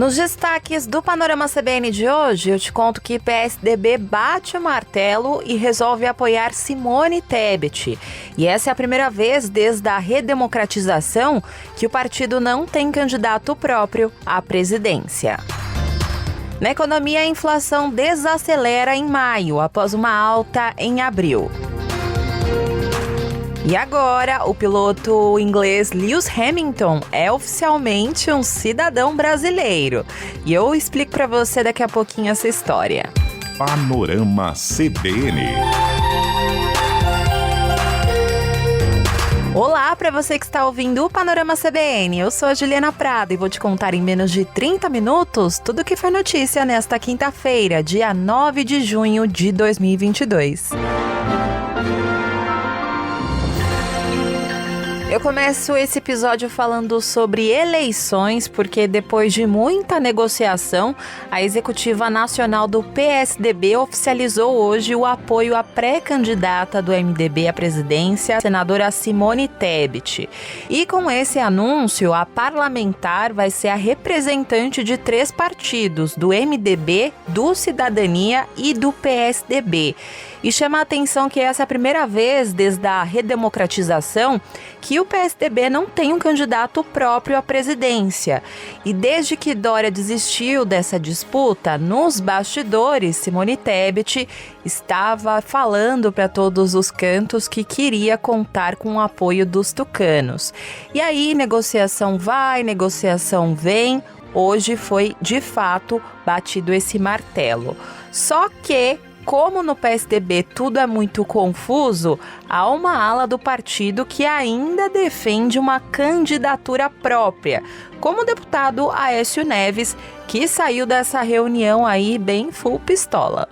Nos destaques do Panorama CBN de hoje, eu te conto que PSDB bate o martelo e resolve apoiar Simone Tebet. E essa é a primeira vez desde a redemocratização que o partido não tem candidato próprio à presidência. Na economia, a inflação desacelera em maio, após uma alta em abril. E agora, o piloto inglês Lewis Hamilton é oficialmente um cidadão brasileiro. E eu explico para você daqui a pouquinho essa história. Panorama CBN. Olá para você que está ouvindo o Panorama CBN. Eu sou a Juliana Prado e vou te contar em menos de 30 minutos tudo o que foi notícia nesta quinta-feira, dia 9 de junho de 2022. Eu começo esse episódio falando sobre eleições, porque depois de muita negociação, a Executiva Nacional do PSDB oficializou hoje o apoio à pré-candidata do MDB à presidência, a senadora Simone Tebet. E com esse anúncio, a parlamentar vai ser a representante de 3 partidos, do MDB, do Cidadania e do PSDB. E chama a atenção que essa é a primeira vez desde a redemocratização que o PSDB não tem um candidato próprio à presidência. E desde que Dória desistiu dessa disputa, nos bastidores, Simone Tebet estava falando para todos os cantos que queria contar com o apoio dos tucanos. E aí, negociação vai, negociação vem. Hoje foi, de fato, batido esse martelo. Só que, como no PSDB tudo é muito confuso, há uma ala do partido que ainda defende uma candidatura própria, como o deputado Aécio Neves, que saiu dessa reunião aí bem full pistola.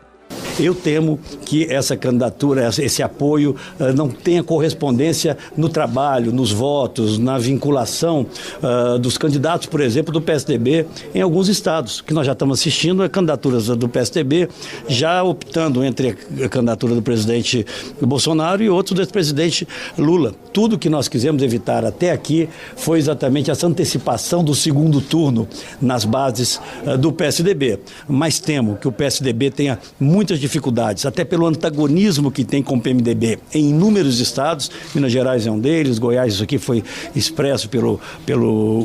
Eu temo que essa candidatura, esse apoio não tenha correspondência no trabalho, nos votos, na vinculação dos candidatos, por exemplo, do PSDB em alguns estados, que nós já estamos assistindo candidaturas do PSDB já optando entre a candidatura do presidente Bolsonaro e outro do ex-presidente Lula. Tudo que nós quisemos evitar até aqui foi exatamente essa antecipação do segundo turno nas bases do PSDB. Mas temo que o PSDB tenha muitas dificuldades, até pelo antagonismo que tem com o PMDB em inúmeros estados. Minas Gerais é um deles, Goiás, isso aqui foi expresso pelo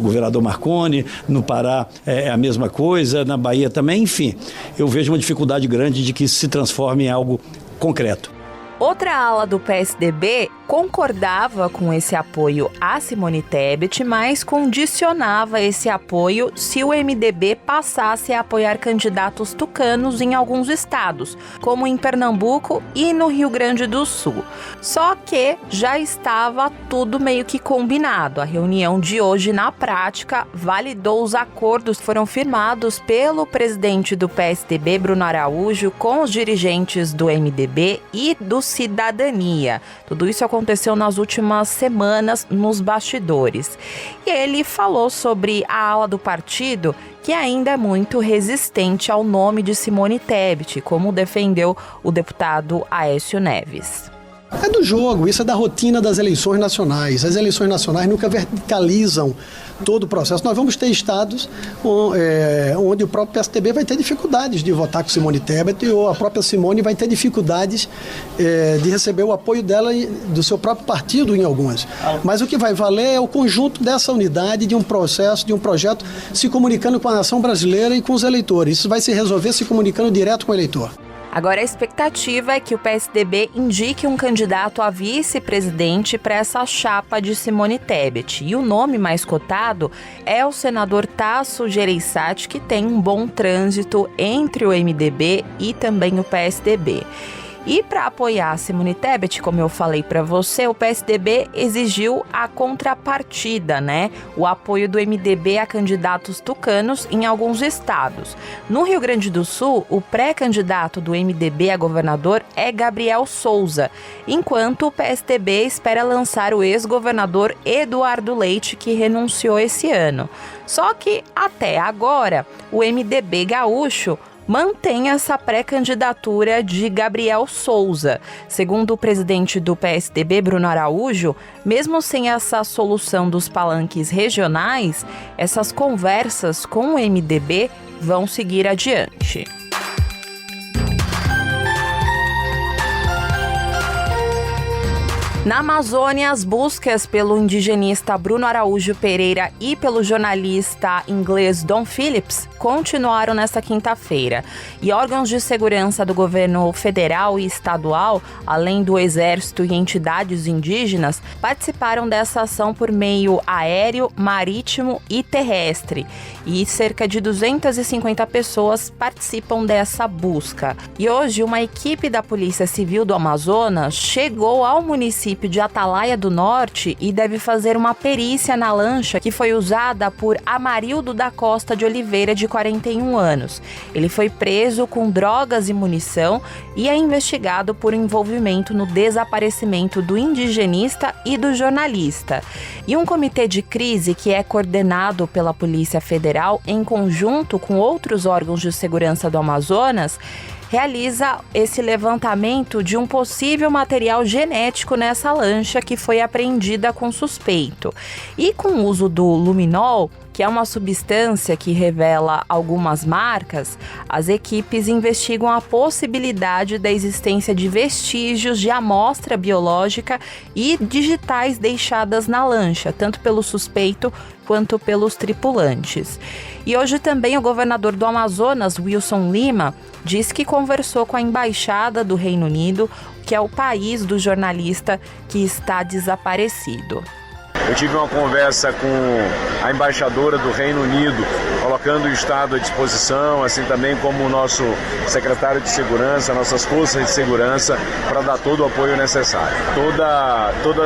governador Marconi, no Pará é a mesma coisa, na Bahia também, enfim. Eu vejo uma dificuldade grande de que isso se transforme em algo concreto. Outra ala do PSDB concordava com esse apoio a Simone Tebet, mas condicionava esse apoio se o MDB passasse a apoiar candidatos tucanos em alguns estados, como em Pernambuco e no Rio Grande do Sul. Só que já estava tudo meio que combinado. A reunião de hoje, na prática, validou os acordos que foram firmados pelo presidente do PSDB, Bruno Araújo, com os dirigentes do MDB e do Cidadania. Tudo isso aconteceu nas últimas semanas nos bastidores. E ele falou sobre a ala do partido que ainda é muito resistente ao nome de Simone Tebet, como defendeu o deputado Aécio Neves. É do jogo, isso é da rotina das eleições nacionais. As eleições nacionais nunca verticalizam todo o processo. Nós vamos ter estados onde o próprio PSDB vai ter dificuldades de votar com Simone Tebet, ou a própria Simone vai ter dificuldades de receber o apoio dela do seu próprio partido em algumas. Mas o que vai valer é o conjunto dessa unidade, de um processo, de um projeto se comunicando com a nação brasileira e com os eleitores. Isso vai se resolver se comunicando direto com o eleitor. Agora, a expectativa é que o PSDB indique um candidato a vice-presidente para essa chapa de Simone Tebet. E o nome mais cotado é o senador Tasso Gereissati, que tem um bom trânsito entre o MDB e também o PSDB. E para apoiar Simone Tebet, como eu falei para você, o PSDB exigiu a contrapartida, o apoio do MDB a candidatos tucanos em alguns estados. No Rio Grande do Sul, o pré-candidato do MDB a governador é Gabriel Souza, enquanto o PSDB espera lançar o ex-governador Eduardo Leite, que renunciou esse ano. Só que, até agora, o MDB gaúcho mantém essa pré-candidatura de Gabriel Souza. Segundo o presidente do PSDB, Bruno Araújo, mesmo sem essa solução dos palanques regionais, essas conversas com o MDB vão seguir adiante. Na Amazônia, as buscas pelo indigenista Bruno Araújo Pereira e pelo jornalista inglês Don Phillips continuaram nesta quinta-feira. E órgãos de segurança do governo federal e estadual, além do Exército e entidades indígenas, participaram dessa ação por meio aéreo, marítimo e terrestre. E cerca de 250 pessoas participam dessa busca. E hoje, uma equipe da Polícia Civil do Amazonas chegou ao município de Atalaia do Norte e deve fazer uma perícia na lancha que foi usada por Amarildo da Costa de Oliveira, de 41 anos. Ele foi preso com drogas e munição e é investigado por envolvimento no desaparecimento do indigenista e do jornalista. E um comitê de crise que é coordenado pela Polícia Federal em conjunto com outros órgãos de segurança do Amazonas realiza esse levantamento de um possível material genético nessa lancha que foi apreendida com suspeito. E com o uso do luminol, que é uma substância que revela algumas marcas, as equipes investigam a possibilidade da existência de vestígios de amostra biológica e digitais deixadas na lancha, tanto pelo suspeito quanto pelos tripulantes. E hoje também o governador do Amazonas, Wilson Lima, diz que conversou com a Embaixada do Reino Unido, que é o país do jornalista que está desaparecido. Eu tive uma conversa com a embaixadora do Reino Unido, colocando o Estado à disposição, assim também como o nosso secretário de segurança, nossas forças de segurança, para dar todo o apoio necessário. Toda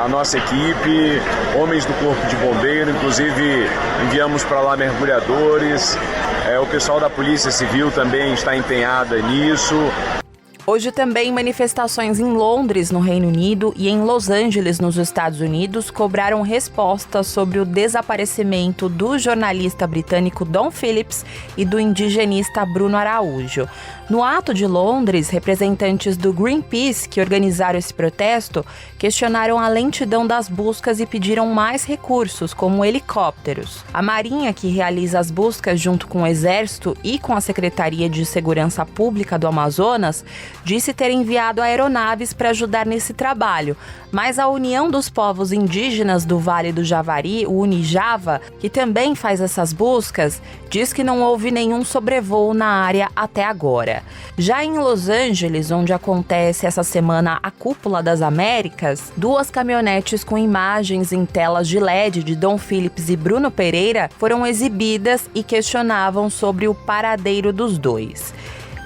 a nossa equipe, homens do Corpo de Bombeiro, inclusive enviamos para lá mergulhadores, o pessoal da Polícia Civil também está empenhada nisso. Hoje também manifestações em Londres, no Reino Unido, e em Los Angeles, nos Estados Unidos, cobraram respostas sobre o desaparecimento do jornalista britânico Don Phillips e do indigenista Bruno Araújo. No ato de Londres, representantes do Greenpeace, que organizaram esse protesto, questionaram a lentidão das buscas e pediram mais recursos, como helicópteros. A Marinha, que realiza as buscas junto com o Exército e com a Secretaria de Segurança Pública do Amazonas, disse ter enviado aeronaves para ajudar nesse trabalho, mas a União dos Povos Indígenas do Vale do Javari, o Unijava, que também faz essas buscas, diz que não houve nenhum sobrevoo na área até agora. Já em Los Angeles, onde acontece essa semana a Cúpula das Américas, 2 caminhonetes com imagens em telas de LED de Don Phillips e Bruno Pereira foram exibidas e questionavam sobre o paradeiro dos dois.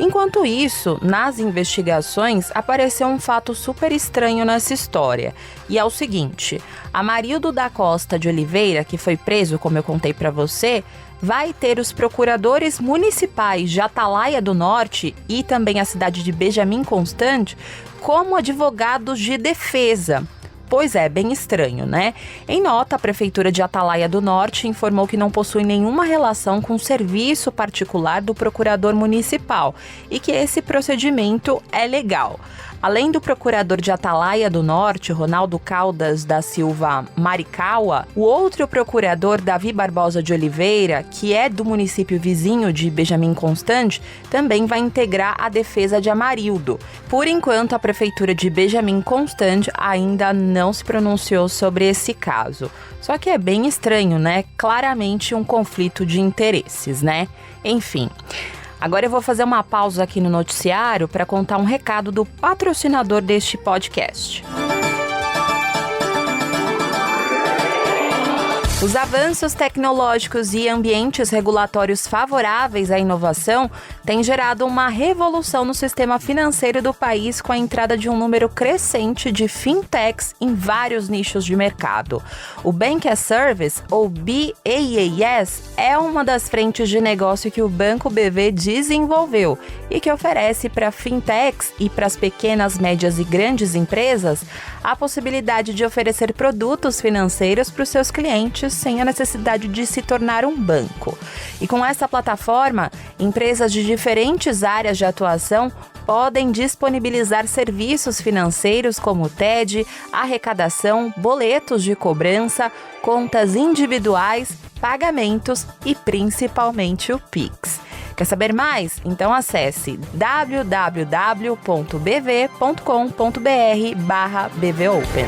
Enquanto isso, nas investigações, apareceu um fato super estranho nessa história. E é o seguinte, Amarildo da Costa de Oliveira, que foi preso, como eu contei para você, vai ter os procuradores municipais de Atalaia do Norte e também a cidade de Benjamin Constant como advogados de defesa. Pois é, bem estranho, né? Em nota, a Prefeitura de Atalaia do Norte informou que não possui nenhuma relação com o serviço particular do procurador municipal e que esse procedimento é legal. Além do procurador de Atalaia do Norte, Ronaldo Caldas da Silva Maricaua, o outro procurador, Davi Barbosa de Oliveira, que é do município vizinho de Benjamin Constant, também vai integrar a defesa de Amarildo. Por enquanto, a Prefeitura de Benjamin Constant ainda não se pronunciou sobre esse caso. Só que é bem estranho, né? Claramente um conflito de interesses, né? Enfim. Agora eu vou fazer uma pausa aqui no noticiário para contar um recado do patrocinador deste podcast. Os avanços tecnológicos e ambientes regulatórios favoráveis à inovação têm gerado uma revolução no sistema financeiro do país com a entrada de um número crescente de fintechs em vários nichos de mercado. O Bank as Service, ou BaaS, é uma das frentes de negócio que o Banco BV desenvolveu e que oferece para fintechs e para as pequenas, médias e grandes empresas a possibilidade de oferecer produtos financeiros para os seus clientes sem a necessidade de se tornar um banco. E com essa plataforma, empresas de diferentes áreas de atuação podem disponibilizar serviços financeiros como TED, arrecadação, boletos de cobrança, contas individuais, pagamentos e principalmente o Pix. Quer saber mais? Então acesse www.bv.com.br/bvopen.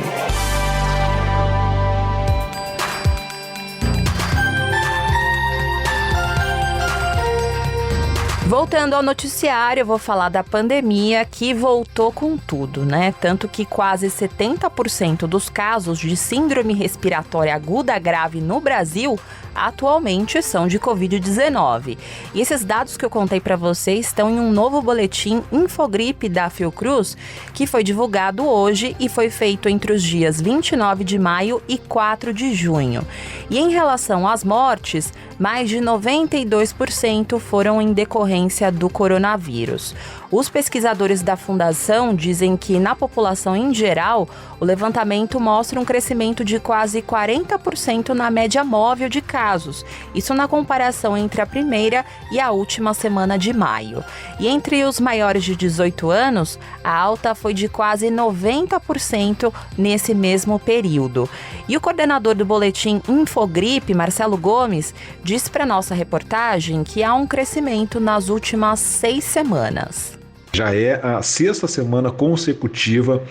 Voltando ao noticiário, eu vou falar da pandemia que voltou com tudo, né? Tanto que quase 70% dos casos de síndrome respiratória aguda grave no Brasil atualmente são de Covid-19. E esses dados que eu contei para vocês estão em um novo boletim Infogripe da Fiocruz, que foi divulgado hoje e foi feito entre os dias 29 de maio e 4 de junho. E em relação às mortes, mais de 92% foram em decorrência do coronavírus. Os pesquisadores da Fundação dizem que na população em geral, o levantamento mostra um crescimento de quase 40% na média móvel de casos, isso na comparação entre a primeira e a última semana de maio. E entre os maiores de 18 anos, a alta foi de quase 90% nesse mesmo período. E o coordenador do boletim Infogripe, Marcelo Gomes, disse para nossa reportagem que há um crescimento nas últimas 6 semanas. Já é a 6ª semana consecutiva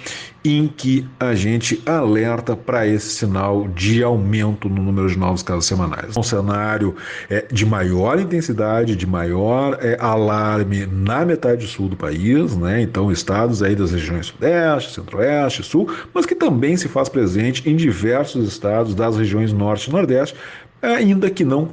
em que a gente alerta para esse sinal de aumento no número de novos casos semanais. Um cenário de maior intensidade, de maior alarme na metade sul do país, né? Então estados aí das regiões sudeste, centro-oeste, sul, mas que também se faz presente em diversos estados das regiões norte e nordeste, ainda que não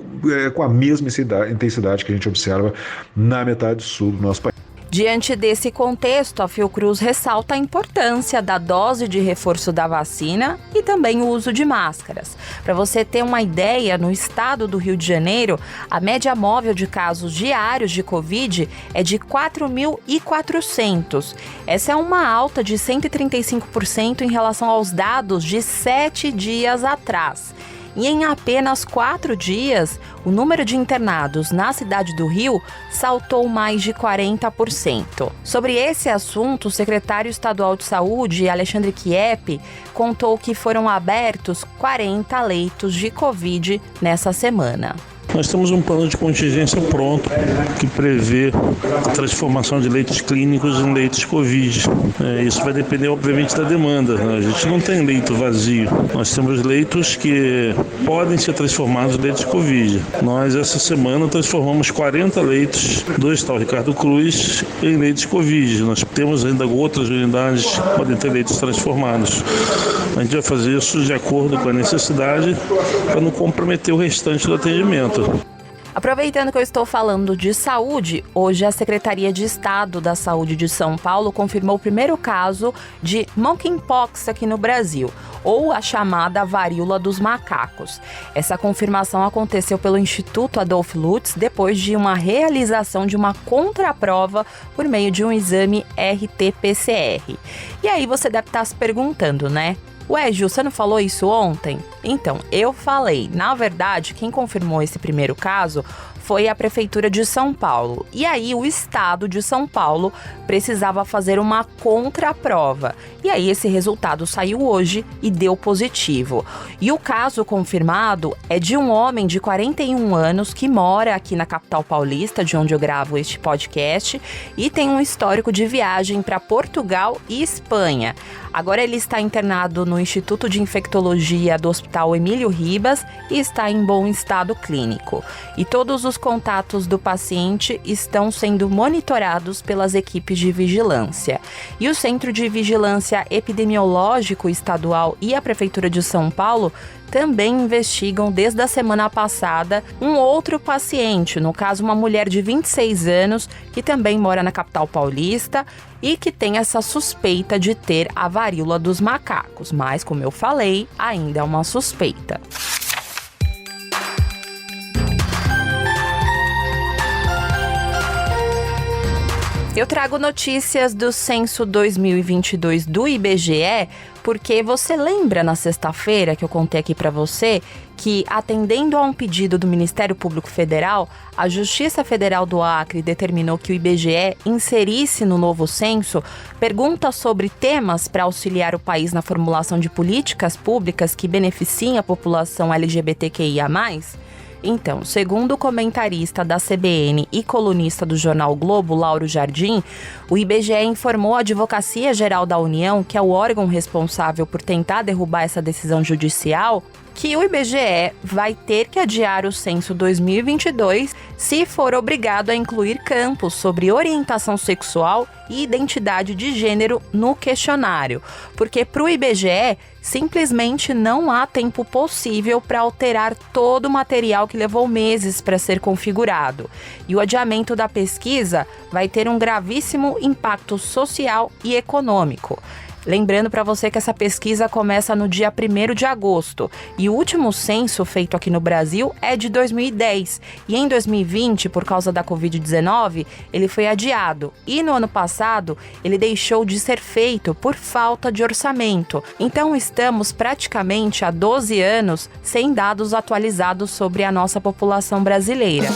com a mesma intensidade que a gente observa na metade sul do nosso país. Diante desse contexto, a Fiocruz ressalta a importância da dose de reforço da vacina e também o uso de máscaras. Para você ter uma ideia, no estado do Rio de Janeiro, a média móvel de casos diários de Covid é de 4.400. Essa é uma alta de 135% em relação aos dados de 7 dias atrás. E em apenas 4 dias, o número de internados na cidade do Rio saltou mais de 40%. Sobre esse assunto, o secretário estadual de saúde, Alexandre Chieppi, contou que foram abertos 40 leitos de Covid nessa semana. Nós temos um plano de contingência pronto que prevê a transformação de leitos clínicos em leitos Covid. Isso vai depender, obviamente, da demanda. A gente não tem leito vazio. Nós temos leitos que podem ser transformados em leitos Covid. Nós, essa semana, transformamos 40 leitos do Hospital Ricardo Cruz em leitos Covid. Nós temos ainda outras unidades que podem ter leitos transformados. A gente vai fazer isso de acordo com a necessidade para não comprometer o restante do atendimento. Aproveitando que eu estou falando de saúde, hoje a Secretaria de Estado da Saúde de São Paulo confirmou o primeiro caso de monkeypox aqui no Brasil, ou a chamada varíola dos macacos. Essa confirmação aconteceu pelo Instituto Adolf Lutz depois de uma realização de uma contraprova por meio de um exame RT-PCR. E aí você deve estar se perguntando, né? Ué, Ju, você não falou isso ontem? Então, eu falei. Na verdade, quem confirmou esse primeiro caso foi a Prefeitura de São Paulo. E aí, o Estado de São Paulo precisava fazer uma contraprova. E aí, esse resultado saiu hoje e deu positivo. E o caso confirmado é de um homem de 41 anos que mora aqui na capital paulista, de onde eu gravo este podcast, e tem um histórico de viagem para Portugal e Espanha. Agora ele está internado no Instituto de Infectologia do Hospital Emílio Ribas e está em bom estado clínico. E todos os contatos do paciente estão sendo monitorados pelas equipes de vigilância. E o Centro de Vigilância Epidemiológico Estadual e a Prefeitura de São Paulo também investigam desde a semana passada um outro paciente, no caso uma mulher de 26 anos, que também mora na capital paulista e que tem essa suspeita de ter a varíola dos macacos, mas, como eu falei, ainda é uma suspeita. Eu trago notícias do Censo 2022 do IBGE, porque você lembra na sexta-feira que eu contei aqui para você que, atendendo a um pedido do Ministério Público Federal, a Justiça Federal do Acre determinou que o IBGE inserisse no novo censo perguntas sobre temas para auxiliar o país na formulação de políticas públicas que beneficiem a população LGBTQIA+. Então, segundo o comentarista da CBN e colunista do jornal Globo, Lauro Jardim, o IBGE informou à Advocacia Geral da União, que é o órgão responsável por tentar derrubar essa decisão judicial, que o IBGE vai ter que adiar o censo 2022 se for obrigado a incluir campos sobre orientação sexual e identidade de gênero no questionário, porque para o IBGE simplesmente não há tempo possível para alterar todo o material que levou meses para ser configurado. E o adiamento da pesquisa vai ter um gravíssimo impacto social e econômico. Lembrando para você que essa pesquisa começa no dia 1º de agosto e o último censo feito aqui no Brasil é de 2010. E em 2020, por causa da Covid-19, ele foi adiado. E no ano passado, ele deixou de ser feito por falta de orçamento. Então estamos praticamente há 12 anos sem dados atualizados sobre a nossa população brasileira.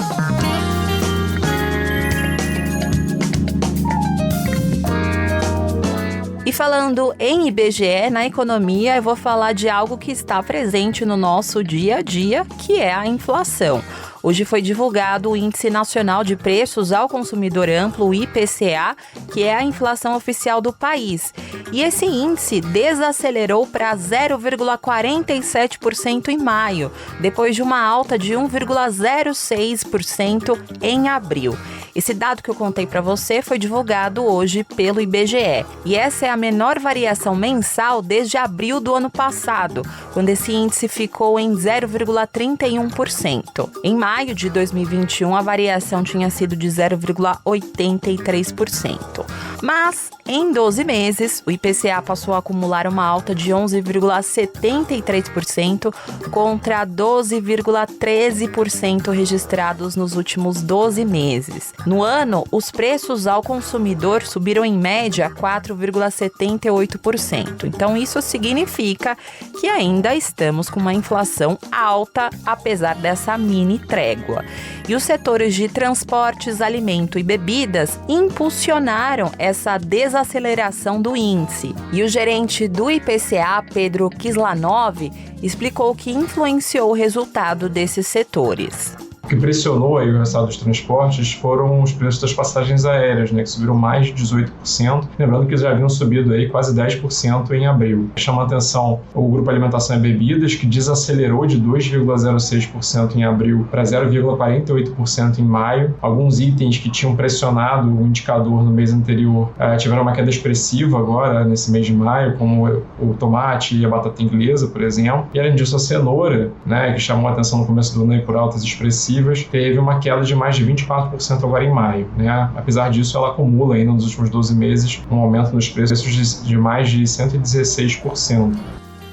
E falando em IBGE, na economia, eu vou falar de algo que está presente no nosso dia a dia, que é a inflação. Hoje foi divulgado o Índice Nacional de Preços ao Consumidor Amplo, o IPCA, que é a inflação oficial do país. E esse índice desacelerou para 0,47% em maio, depois de uma alta de 1,06% em abril. Esse dado que eu contei para você foi divulgado hoje pelo IBGE. E essa é a menor variação mensal desde abril do ano passado, quando esse índice ficou em 0,31%. Em maio de 2021, a variação tinha sido de 0,83%. Mas, em 12 meses, o IPCA passou a acumular uma alta de 11,73% contra 12,13% registrados nos últimos 12 meses. No ano, os preços ao consumidor subiram em média 4,78%. Então, isso significa que ainda estamos com uma inflação alta, apesar dessa mini trégua. E os setores de transportes, alimento e bebidas impulsionaram essa desaceleração do índice. E o gerente do IPCA, Pedro Kislanov, explicou o que influenciou o resultado desses setores. O que pressionou aí o resultado dos transportes foram os preços das passagens aéreas, né, que subiram mais de 18%, lembrando que já haviam subido aí quase 10% em abril. Chama a atenção o grupo Alimentação e Bebidas, que desacelerou de 2,06% em abril para 0,48% em maio. Alguns itens que tinham pressionado o indicador no mês anterior tiveram uma queda expressiva agora, nesse mês de maio, como o tomate e a batata inglesa, por exemplo. E além disso, a cenoura, né, que chamou a atenção no começo do ano por altas expressivas, teve uma queda de mais de 24% agora em maio, né? Apesar disso, ela acumula ainda nos últimos 12 meses um aumento nos preços de mais de 116%.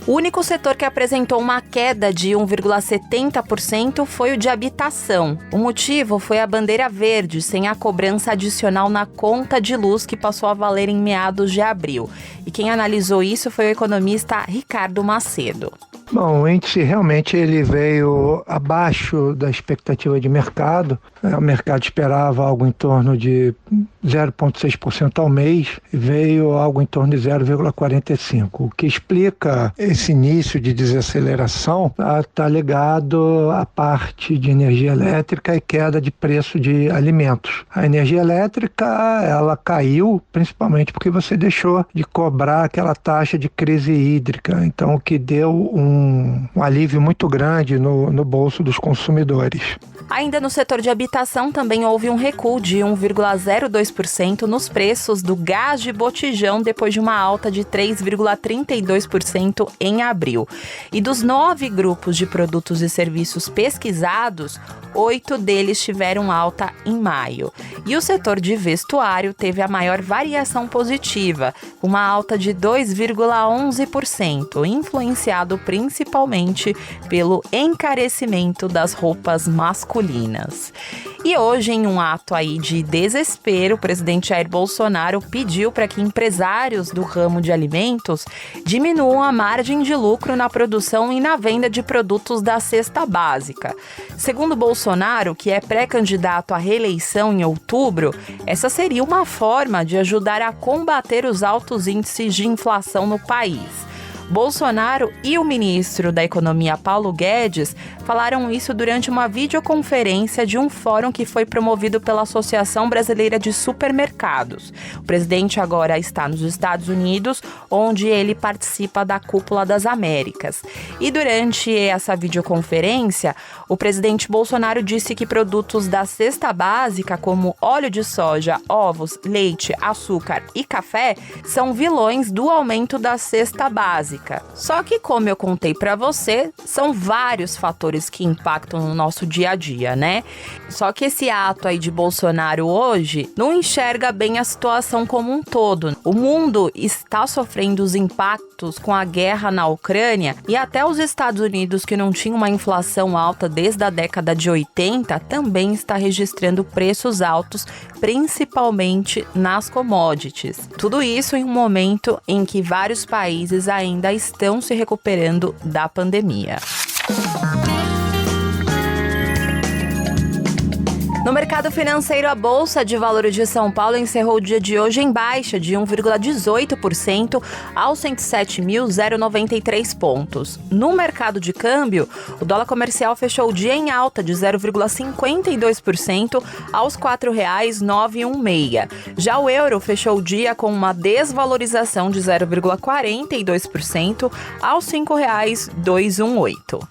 O único setor que apresentou uma queda de 1,70% foi o de habitação. O motivo foi a bandeira verde, sem a cobrança adicional na conta de luz que passou a valer em meados de abril. E quem analisou isso foi o economista Ricardo Macedo. Bom, o índice realmente ele veio abaixo da expectativa de mercado. O mercado esperava algo em torno de 0,6% ao mês e veio algo em torno de 0,45%. O que explica esse início de desaceleração está ligado à parte de energia elétrica e queda de preço de alimentos. A energia elétrica ela caiu principalmente porque você deixou de cobrar aquela taxa de crise hídrica, então o que deu um alívio muito grande no bolso dos consumidores. Ainda no setor de habitação também houve um recuo de 1,02% nos preços do gás de botijão depois de uma alta de 3,32% em abril. E dos 9 grupos de produtos e serviços pesquisados, 8 deles tiveram alta em maio. E o setor de vestuário teve a maior variação positiva, uma alta de 2,11%, influenciado principalmente pelo encarecimento das roupas masculinas. masculinas. E hoje, em um ato aí de desespero, o presidente Jair Bolsonaro pediu para que empresários do ramo de alimentos diminuam a margem de lucro na produção e na venda de produtos da cesta básica. Segundo Bolsonaro, que é pré-candidato à reeleição em outubro, essa seria uma forma de ajudar a combater os altos índices de inflação no país. Bolsonaro e o ministro da Economia, Paulo Guedes, falaram isso durante uma videoconferência de um fórum que foi promovido pela Associação Brasileira de Supermercados. O presidente agora está nos Estados Unidos, onde ele participa da Cúpula das Américas. E durante essa videoconferência, o presidente Bolsonaro disse que produtos da cesta básica, como óleo de soja, ovos, leite, açúcar e café, são vilões do aumento da cesta básica. Só que, como eu contei para você, são vários fatores que impactam no nosso dia a dia, né? Só que esse ato aí de Bolsonaro hoje não enxerga bem a situação como um todo. O mundo está sofrendo os impactos com a guerra na Ucrânia e até os Estados Unidos, que não tinham uma inflação alta desde a década de 80, também está registrando preços altos, principalmente nas commodities. Tudo isso em um momento em que vários países ainda estão se recuperando da pandemia. No mercado financeiro, a Bolsa de Valores de São Paulo encerrou o dia de hoje em baixa de 1,18% aos 107.093 pontos. No mercado de câmbio, o dólar comercial fechou o dia em alta de 0,52% aos R$ 4,916. Já o euro fechou o dia com uma desvalorização de 0,42% aos R$ 5,218.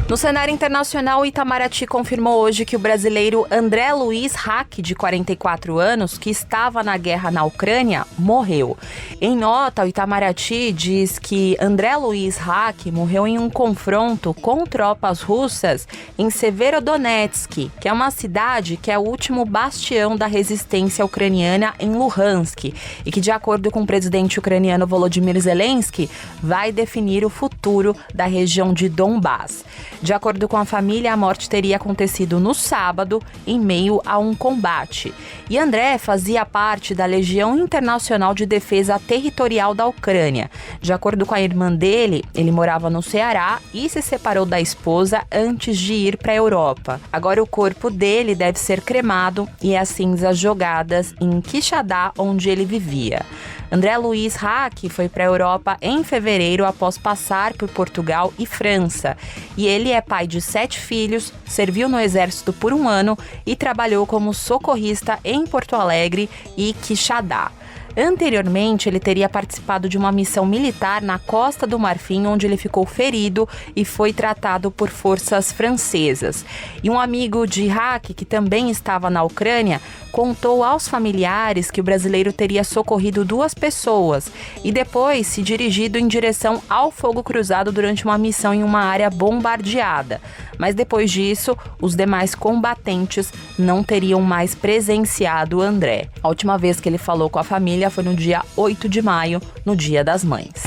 No cenário internacional, o Itamaraty confirmou hoje que o brasileiro André Luiz Hack, de 44 anos, que estava na guerra na Ucrânia, morreu. Em nota, o Itamaraty diz que André Luiz Hack morreu em um confronto com tropas russas em Severodonetsk, que é uma cidade que é o último bastião da resistência ucraniana em Luhansk e que, de acordo com o presidente ucraniano Volodymyr Zelensky, vai definir o futuro da região de Donbás. De acordo com a família, a morte teria acontecido no sábado, em meio a um combate. E André fazia parte da Legião Internacional de Defesa Territorial da Ucrânia. De acordo com a irmã dele, ele morava no Ceará e se separou da esposa antes de ir para a Europa. Agora o corpo dele deve ser cremado e as cinzas jogadas em Quixadá, onde ele vivia. André Luiz Hack foi para a Europa em fevereiro após passar por Portugal e França. E ele é pai de 7 filhos, serviu no Exército por 1 ano e trabalhou como socorrista em Porto Alegre e Quixadá. Anteriormente, ele teria participado de uma missão militar na Costa do Marfim, onde ele ficou ferido e foi tratado por forças francesas. E um amigo de Hack, que também estava na Ucrânia, contou aos familiares que o brasileiro teria socorrido 2 pessoas e depois se dirigido em direção ao fogo cruzado durante uma missão em uma área bombardeada. Mas depois disso, os demais combatentes não teriam mais presenciado o André. A última vez que ele falou com a família foi no dia 8 de maio, no Dia das Mães.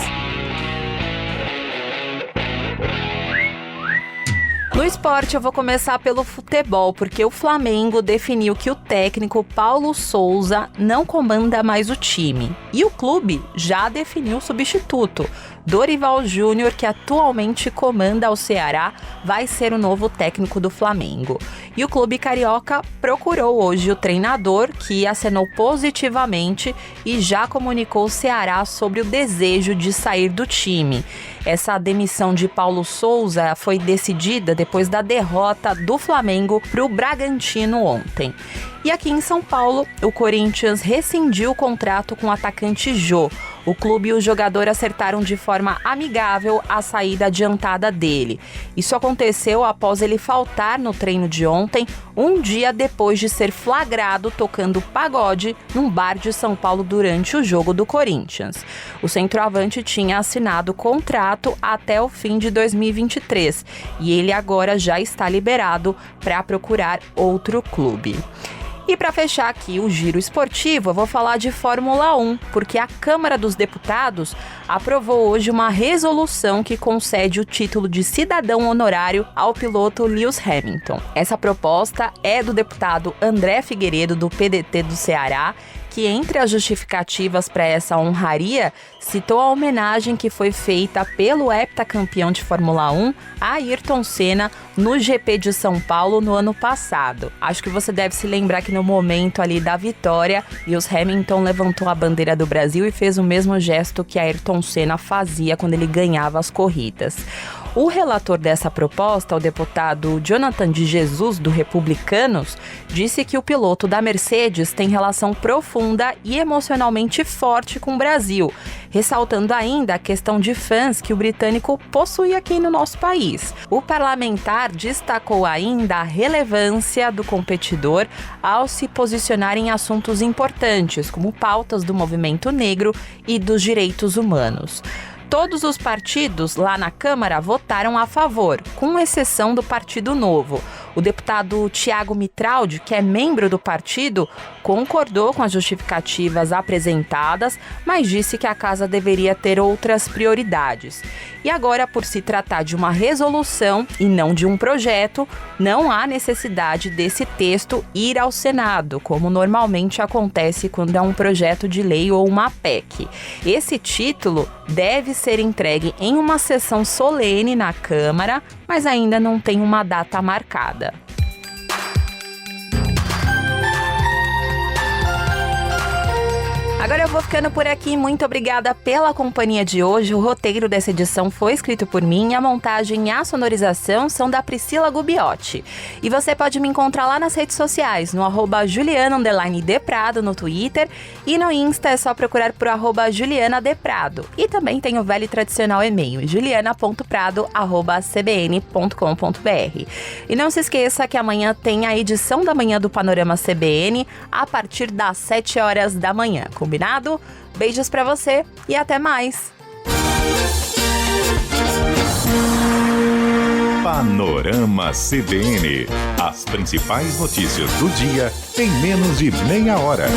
No esporte, eu vou começar pelo futebol, porque o Flamengo definiu que o técnico Paulo Souza não comanda mais o time. E o clube já definiu o substituto. Dorival Júnior, que atualmente comanda o Ceará, vai ser o novo técnico do Flamengo. E o clube carioca procurou hoje o treinador, que acenou positivamente e já comunicou o Ceará sobre o desejo de sair do time. Essa demissão de Paulo Souza foi decidida depois da derrota do Flamengo para o Bragantino ontem. E aqui em São Paulo, o Corinthians rescindiu o contrato com o atacante Jô. O clube e o jogador acertaram de forma amigável a saída adiantada dele. Isso aconteceu após ele faltar no treino de ontem, um dia depois de ser flagrado tocando pagode num bar de São Paulo durante o jogo do Corinthians. O centroavante tinha assinado o contrato até o fim de 2023 e ele agora já está liberado para procurar outro clube. E para fechar aqui o giro esportivo, eu vou falar de Fórmula 1, porque a Câmara dos Deputados aprovou hoje uma resolução que concede o título de cidadão honorário ao piloto Lewis Hamilton. Essa proposta é do deputado André Figueiredo, do PDT do Ceará, que entre as justificativas para essa honraria citou a homenagem que foi feita pelo heptacampeão de Fórmula 1, Ayrton Senna, no GP de São Paulo no ano passado. Acho que você deve se lembrar que no momento ali da vitória, Lewis Hamilton levantou a bandeira do Brasil e fez o mesmo gesto que Ayrton Senna fazia quando ele ganhava as corridas. O relator dessa proposta, o deputado Jonathan de Jesus, do Republicanos, disse que o piloto da Mercedes tem relação profunda e emocionalmente forte com o Brasil, ressaltando ainda a questão de fãs que o britânico possui aqui no nosso país. O parlamentar destacou ainda a relevância do competidor ao se posicionar em assuntos importantes, como pautas do movimento negro e dos direitos humanos. Todos os partidos lá na Câmara votaram a favor, com exceção do Partido Novo. O deputado Thiago Mitraldi, que é membro do partido, concordou com as justificativas apresentadas, mas disse que a casa deveria ter outras prioridades. E agora, por se tratar de uma resolução e não de um projeto, não há necessidade desse texto ir ao Senado, como normalmente acontece quando é um projeto de lei ou uma PEC. Esse título deve ser entregue em uma sessão solene na Câmara, mas ainda não tem uma data marcada. Agora eu vou ficando por aqui, muito obrigada pela companhia de hoje. O roteiro dessa edição foi escrito por mim, a montagem e a sonorização são da Priscila Gubiotti. E você pode me encontrar lá nas redes sociais, no @Juliana_Deprado no Twitter, e no Insta é só procurar por @JulianaDeprado. E também tem o velho e tradicional e-mail, juliana.prado@cbn.com.br. E não se esqueça que amanhã tem a edição da manhã do Panorama CBN, a partir das 7 horas da manhã. Combinado? Beijos pra você e até mais! Panorama CBN. As principais notícias do dia em menos de meia hora.